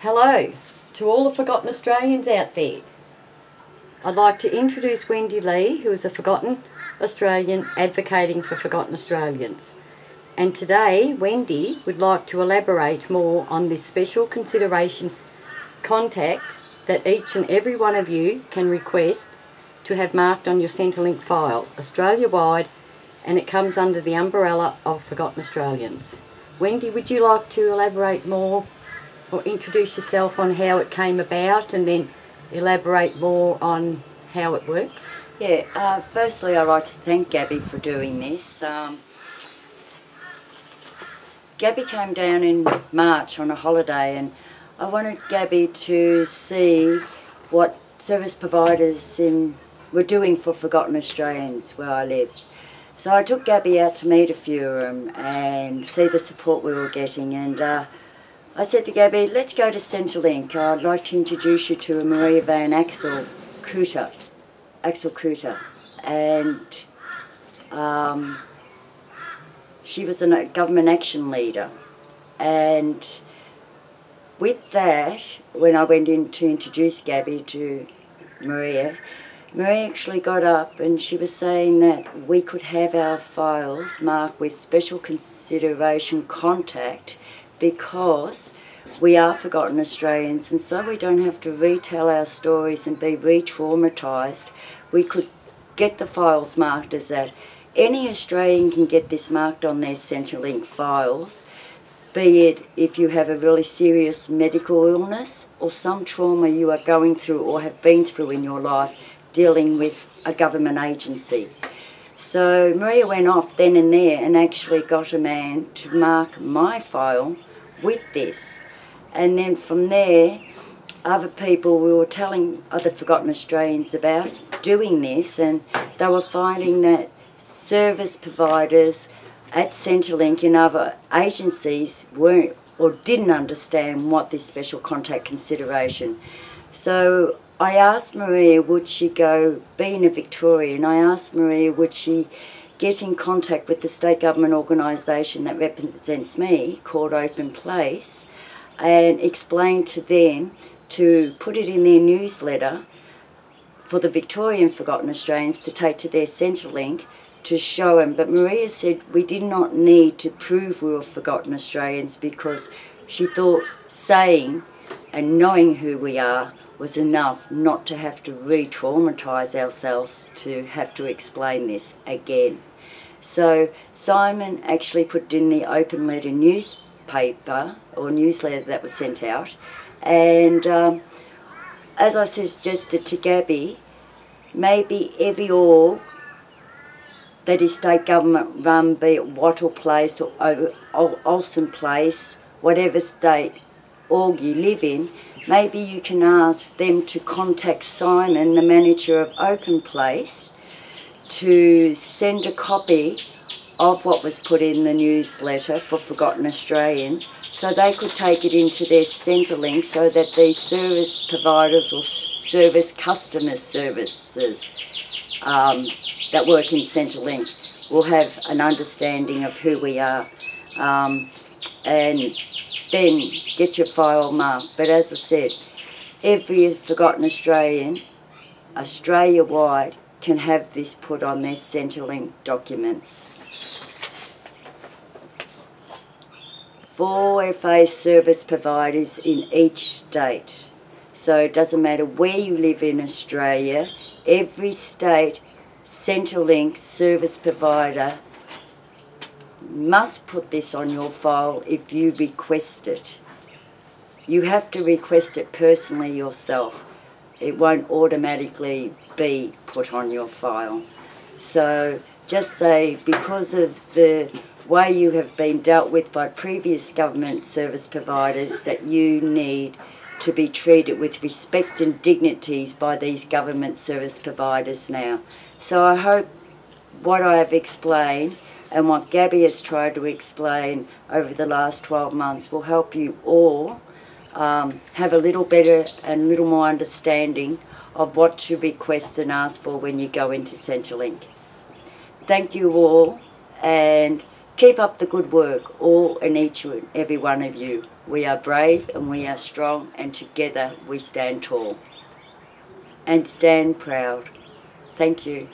Hello to all the Forgotten Australians out there. I'd like to introduce Wendy Lee, who is a Forgotten Australian advocating for Forgotten Australians. And today, Wendy would like to elaborate more on this special consideration contact that each and every one of you can request to have marked on your Centrelink file, Australia-wide, and it comes under the umbrella of Forgotten Australians. Wendy, would you like to elaborate more or introduce yourself on how it came about and then elaborate more on how it works? Yeah, firstly I'd like to thank Gabby for doing this. Gabby came down in March on a holiday, and I wanted Gabby to see what service providers were doing for Forgotten Australians where I lived. So I took Gabby out to meet a few of them and see the support we were getting, and I said to Gabby, let's go to Centrelink. I'd like to introduce you to Maria Van Axel Cooter. And she was a government action leader. And with that, when I went in to introduce Gabby to Maria actually got up and she was saying that we could have our files marked with special consideration contact because we are Forgotten Australians, and so we don't have to retell our stories and be re-traumatised. We could get the files marked as that. Any Australian can get this marked on their Centrelink files, be it if you have a really serious medical illness or some trauma you are going through or have been through in your life dealing with a government agency. So Maria went off then and there and actually got a man to mark my file with this. And then from there, other people, we were telling other Forgotten Australians about doing this, and they were finding that service providers at Centrelink and other agencies weren't or didn't understand what this special contact consideration. So I asked Maria would she go, being a Victorian, I asked Maria would she get in contact with the state government organisation that represents me, called Open Place, and explain to them to put it in their newsletter for the Victorian Forgotten Australians to take to their Centrelink to show them. But Maria said we did not need to prove we were Forgotten Australians because she thought saying and knowing who we are was enough not to have to re-traumatise ourselves to have to explain this again. So Simon actually put it in the Open Letter newspaper or newsletter that was sent out, and as I suggested to Gabby, maybe every org that is state government run, be it Wattle Place or Olsen Place, whatever state org you live in, maybe you can ask them to contact Simon, the manager of Open Place, to send a copy of what was put in the newsletter for Forgotten Australians so they could take it into their Centrelink so that these service providers or service customer services that work in Centrelink will have an understanding of who we are, and then get your file marked. But as I said, every Forgotten Australian, Australia-wide, can have this put on their Centrelink documents. 4 FA service providers in each state. So it doesn't matter where you live in Australia, every state Centrelink service provider must put this on your file if you request it. You have to request it personally yourself. It won't automatically be put on your file. So just say because of the way you have been dealt with by previous government service providers that you need to be treated with respect and dignities by these government service providers now. So I hope what I have explained and what Gabby has tried to explain over the last 12 months will help you all have a little better and a little more understanding of what to request and ask for when you go into Centrelink. Thank you all, and Keep up the good work, all and each and every one of you. We are brave and we are strong, and together we stand tall. And stand proud. Thank you.